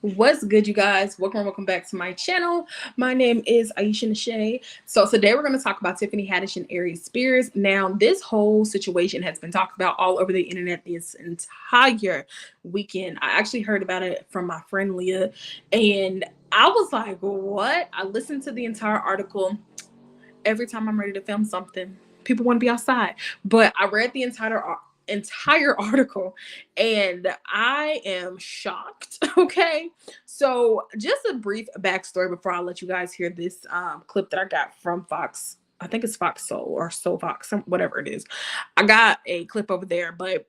What's good, you guys? Welcome back to my channel. My name is Aisha. So today we're going to talk about Tiffany Haddish and Aries Spears. Now, this whole situation has been talked about all over the internet this entire weekend. I actually heard about it from my friend Leah, and I was like, what? I listened to the entire article. Every time I'm ready to film something, people want to be outside. But I read the entire article and I am shocked. Okay, so just a brief backstory before I let you guys hear this clip that I got from Fox. I think it's Fox Soul or Soul Fox, whatever it is. I got a clip over there, but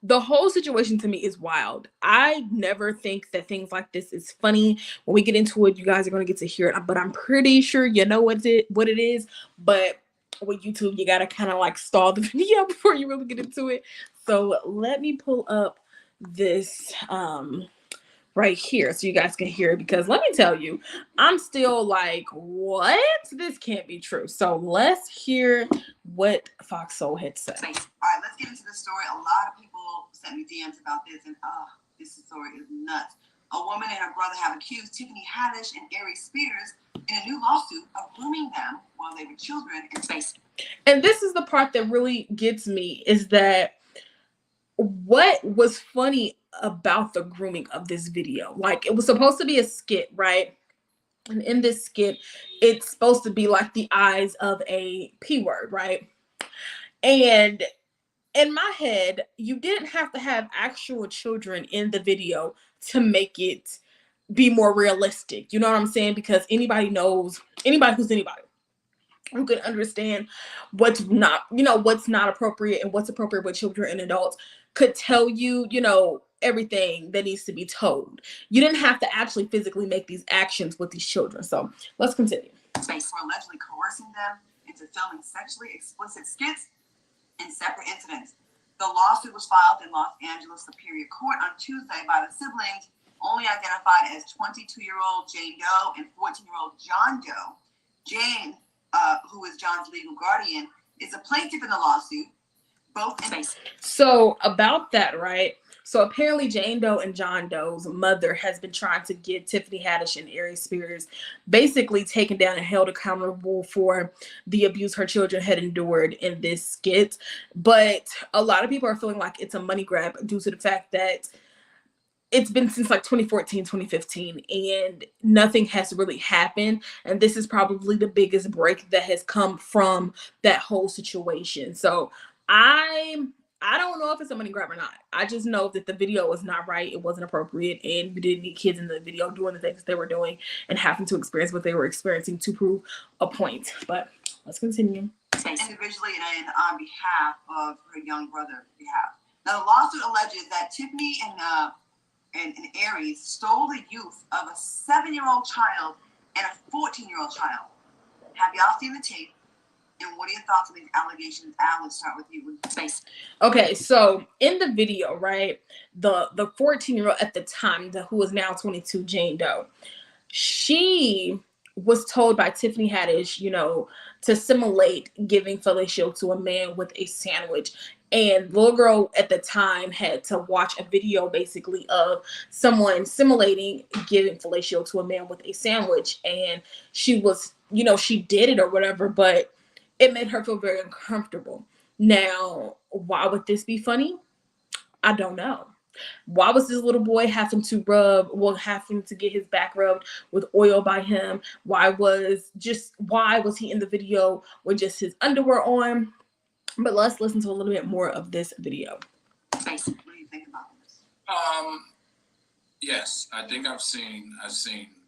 the whole situation to me is wild. I never think that things like this is funny. When we get into it, you guys are going to get to hear it, but I'm pretty sure you know what it is. But with YouTube, you got to kind of like stall the video before you really get into it. So let me pull up this right here so you guys can hear it, because let me tell you, I'm still like, what? This can't be true. So let's hear what Fox Soul had said. All right, let's get into the story. A lot of people sent me DMs about this, and this story is nuts. A woman and her brother have accused Tiffany Haddish and Aries Spears in a new lawsuit of grooming them while they were children in space. And this is the part that really gets me, is that what was funny about the grooming of this video. Like, it was supposed to be a skit, right? And in this skit, it's supposed to be like the eyes of a P word, right? And in my head, you didn't have to have actual children in the video to make it be more realistic. You know what I'm saying? Because anybody who's anybody who can understand what's not, what's not appropriate and what's appropriate with children and adults could tell you, everything that needs to be told. You didn't have to actually physically make these actions with these children. So let's continue. Space for allegedly coercing them into filming sexually explicit skits in separate incidents. The lawsuit was filed in Los Angeles Superior Court on Tuesday by the siblings, only identified as 22-year-old Jane Doe and 14-year-old John Doe. Jane, who is John's legal guardian, is a plaintiff in the lawsuit. Both in space. So about that, right? So apparently Jane Doe and John Doe's mother has been trying to get Tiffany Haddish and Aries Spears basically taken down and held accountable for the abuse her children had endured in this skit. But a lot of people are feeling like it's a money grab due to the fact that it's been since like 2014, 2015, and nothing has really happened. And this is probably the biggest break that has come from that whole situation. So I don't know if it's a money grab or not. I just know that the video was not right. It wasn't appropriate. And we didn't need kids in the video doing the things they were doing and having to experience what they were experiencing to prove a point. But let's continue. Individually and on behalf of her young brother. Now, the lawsuit alleges that Tiffany and Aries stole the youth of a 7-year-old child and a 14-year-old child. Have y'all seen the tape? And what are your thoughts on these allegations? Al, let's start with you. Space. Okay, so in the video, right, the 14-year-old at the time, who is now 22, Jane Doe, she was told by Tiffany Haddish, to simulate giving fellatio to a man with a sandwich. And the little girl at the time had to watch a video basically of someone simulating giving fellatio to a man with a sandwich. And she was, she did it or whatever, but it made her feel very uncomfortable. Now, why would this be funny? I don't know. Why was this little boy having to get his back rubbed with oil by him? Why was he in the video with just his underwear on? But let's listen to a little bit more of this video. What do you think about this? Yes, I think I've seen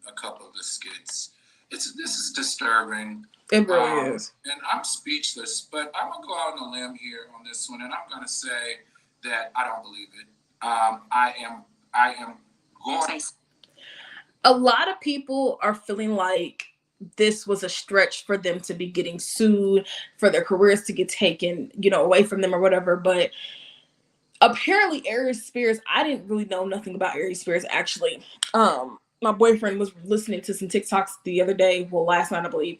a couple of the skits. This is disturbing. It really is. And I'm speechless, but I'm gonna go out on a limb here on this one, and I'm gonna say that I don't believe it. I am going. A lot of people are feeling like this was a stretch for them to be getting sued, for their careers to get taken, away from them or whatever. But apparently Aries Spears, I didn't really know nothing about Aries Spears actually. My boyfriend was listening to some TikToks the other day, last night I believe,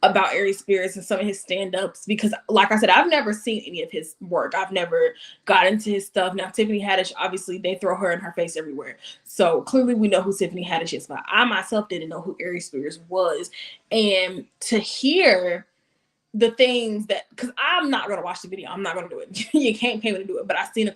about Aries Spears and some of his stand-ups, because like I said, I've never seen any of his work. I've never got into his stuff. Now, Tiffany Haddish, obviously, they throw her in her face everywhere. So clearly we know who Tiffany Haddish is, but I myself didn't know who Aries Spears was. And to hear the things that, because I'm not going to watch the video. I'm not going to do it. You can't pay me to do it. But I've seen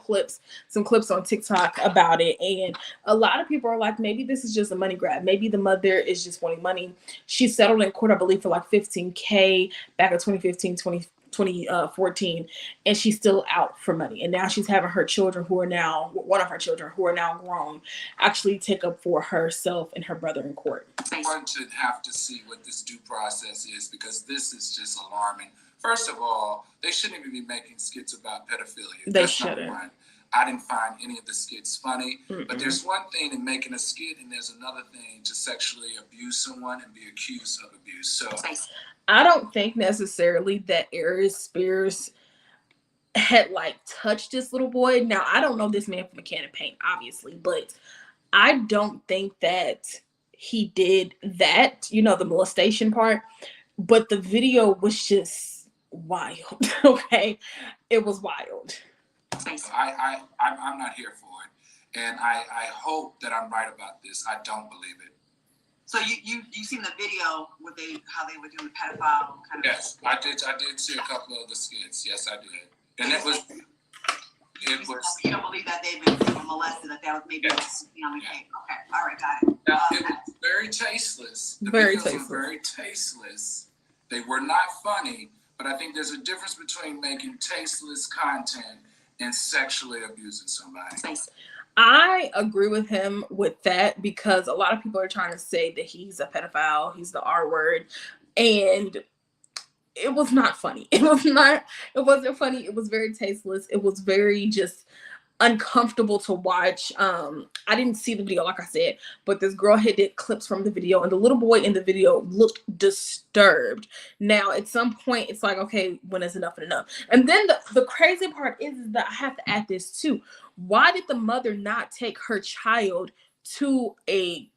some clips on TikTok about it. And a lot of people are like, maybe this is just a money grab. Maybe the mother is just wanting money. She settled in court, I believe, for like $15K back in 2015, 2014. And she's still out for money. And now she's having her children, who are now, one of her children, who are now grown, actually take up for herself and her brother in court. One should have to see what this due process is, because this is just alarming. First of all, they shouldn't even be making skits about pedophilia. They shouldn't. I didn't find any of the skits funny, but there's one thing in making a skit, and there's another thing to sexually abuse someone and be accused of abuse. So I don't think necessarily that Aries Spears had like touched this little boy. Now, I don't know this man from a can of paint, obviously, but I don't think that he did that, you know, the molestation part. But the video was just wild. Okay, it was wild. I'm not here for it, and I hope that I'm right about this. I don't believe it. So you seen the video where how they were doing pedophile kind of? Yes, I did see a couple of the skits. Yes, I did, and it was. You don't believe that they've been molested? That was maybe on the case? Okay, all right, got it. Now, it was very tasteless. The videos were very tasteless. They were not funny, but I think there's a difference between making tasteless content and sexually abusing somebody. I agree with him with that, because a lot of people are trying to say that he's a pedophile, he's the R word, and it was not funny. It wasn't funny. It was very tasteless. It was very just uncomfortable to watch. I didn't see the video, like I said, but this girl had did clips from the video, and the little boy in the video looked disturbed. Now, at some point, it's like, okay, when is enough and enough? And then the crazy part is that I have to add this too. Why did the mother not take her child to a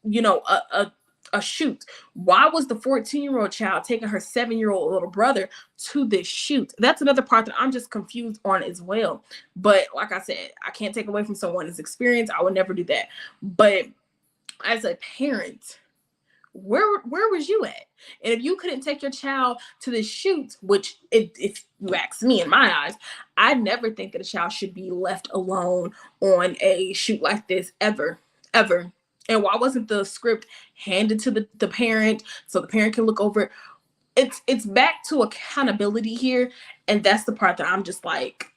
shoot? Why was the 14-year-old child taking her 7-year-old little brother to this shoot? That's another part that I'm just confused on as well. But like I said, I can't take away from someone's experience. I would never do that. But as a parent, where was you at? And if you couldn't take your child to this shoot, which if you ask me, in my eyes, I never think that a child should be left alone on a shoot like this ever. And why wasn't the script handed to the parent so the parent can look over it? It's back to accountability here, and that's the part that I'm just like,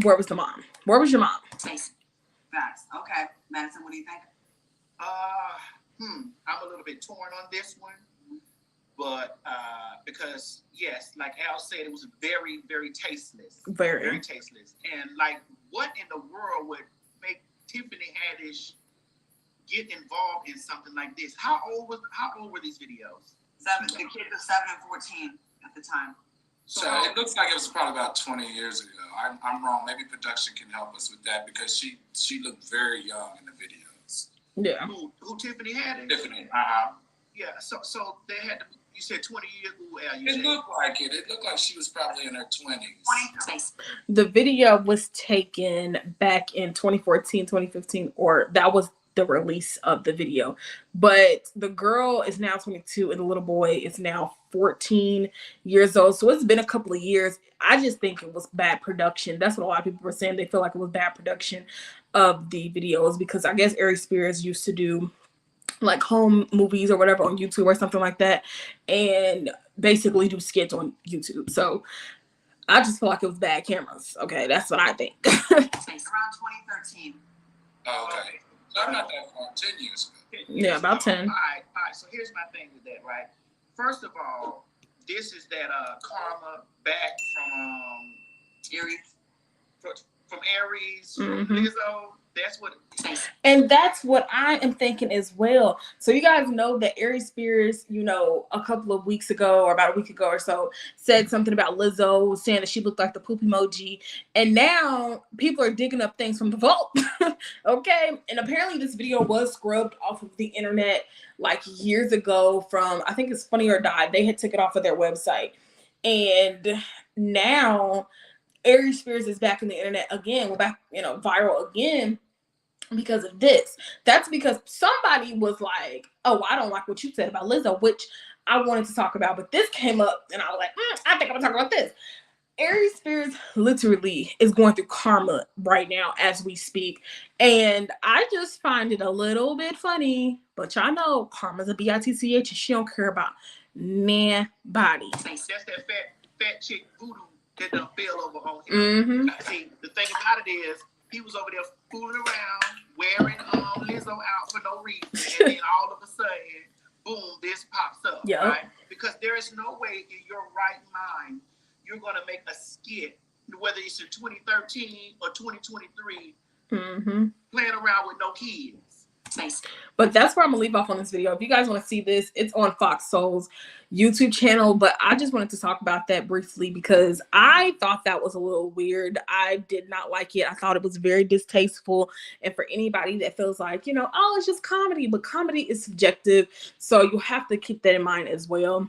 where was the mom? Where was your mom? Facts. Okay, Madison, what do you think? I'm a little bit torn on this one, but because yes, like Al said, it was very, very tasteless. Very tasteless, and like, what in the world would make Tiffany Haddish get involved in something like this? How old were these videos? 7. The kids were 7 and 14 at the time. So it looks like it was probably about 20 years ago. I'm wrong. Maybe production can help us with that, because she looked very young in the videos. Yeah. Who Tiffany Haddish? Tiffany. Yeah. So they had. You said 20 years. It looked like it. It looked like she was probably in her 20s. The video was taken back in 2014, 2015, or that was the release of the video. But the girl is now 22 and the little boy is now 14 years old. So it's been a couple of years. I just think it was bad production. That's what a lot of people were saying. They feel like it was bad production of the videos, because I guess Aries Spears used to do like home movies or whatever on YouTube or something like that, and basically do skits on YouTube. So I just feel like it was bad cameras. Okay, that's what I think. Around 2013. Oh, okay. So I'm not that far. 10 years ago. Yeah, about 10. All right. So here's my thing with that, right? First of all, this is that karma back from Aries. From Aries, Mhm. from Lizzo. That's what And that's what I am thinking as well. So you guys know that Aries Spears, you know, a couple of weeks ago or about a week ago or so said something about Lizzo, saying that she looked like the poop emoji. And now people are digging up things from the vault. Okay. And apparently this video was scrubbed off of the internet like years ago from, I think it's Funny or Die. They had took it off of their website. And now Aries Spears is back in the internet again. We're back, you know, viral again because of this. That's because somebody was like, oh, I don't like what you said about Lizzo, which I wanted to talk about, but this came up and I was like, I think I'm gonna talk about this. Aries Spears literally is going through karma right now as we speak. And I just find it a little bit funny, but y'all know karma's a bitch and she don't care about nobody. That's that fat chick voodoo that done fell over on him. See, the thing about it is, he was over there fooling around, wearing Lizzo out for no reason, and then all of a sudden, boom, this pops up, right? Because there is no way in your right mind you're going to make a skit, whether it's in 2013 or 2023, playing around with no kids. Nice. But that's where I'm gonna leave off on this video. If you guys want to see this, it's on Fox Soul's YouTube channel, but I just wanted to talk about that briefly because I thought that was a little weird. I did not like it. I thought it was very distasteful. And for anybody that feels like, you know, oh, it's just comedy, but comedy is subjective, so you have to keep that in mind as well.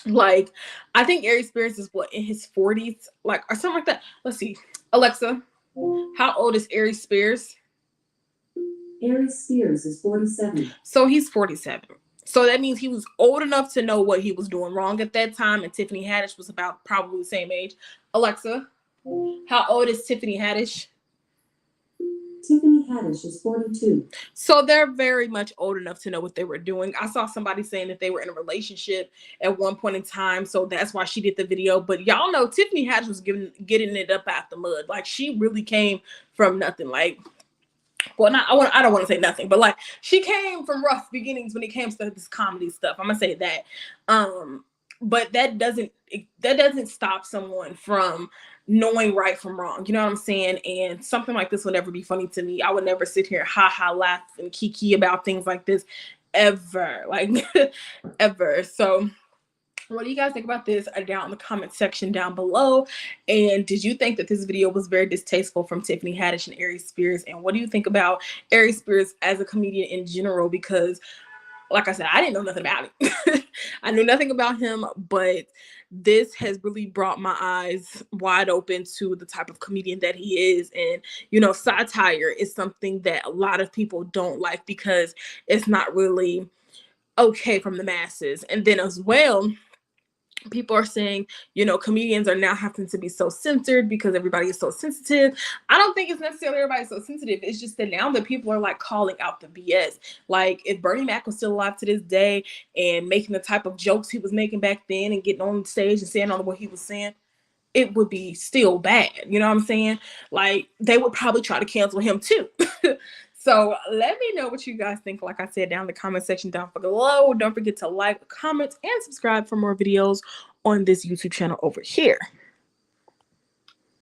Like, I think Aries Spears is what, in his 40s, like, or something like that. Let's see, Alexa, how old is Aries Spears? Aries Spears is 47. So he's 47. So that means he was old enough to know what he was doing wrong at that time. And Tiffany Haddish was about probably the same age. Alexa, how old is Tiffany Haddish? Tiffany Haddish is 42. So they're very much old enough to know what they were doing. I saw somebody saying that they were in a relationship at one point in time. So that's why she did the video. But y'all know Tiffany Haddish was getting it up out the mud. Like, she really came from nothing. Like, well, I don't want to say nothing, but like, she came from rough beginnings when it came to this comedy stuff. I'm gonna say that. But that doesn't stop someone from knowing right from wrong. You know what I'm saying? And something like this would never be funny to me. I would never sit here and laugh and kiki about things like this ever, like ever. So what do you guys think about this? Down in the comment section down below. And did you think that this video was very distasteful from Tiffany Haddish and Aries Spears? And what do you think about Aries Spears as a comedian in general? Because, like I said, I didn't know nothing about it. I knew nothing about him, but this has really brought my eyes wide open to the type of comedian that he is. And, you know, satire is something that a lot of people don't like because it's not really okay from the masses. And then as well, people are saying, you know, comedians are now having to be so censored because everybody is so sensitive. I don't think it's necessarily everybody's so sensitive. It's just that now that people are like calling out the BS. Like, if Bernie Mac was still alive to this day and making the type of jokes he was making back then and getting on stage and saying all what he was saying, it would be still bad. You know what I'm saying? Like, they would probably try to cancel him too. So let me know what you guys think. Like I said, down in the comment section down below. Don't forget to like, comment, and subscribe for more videos on this YouTube channel over here.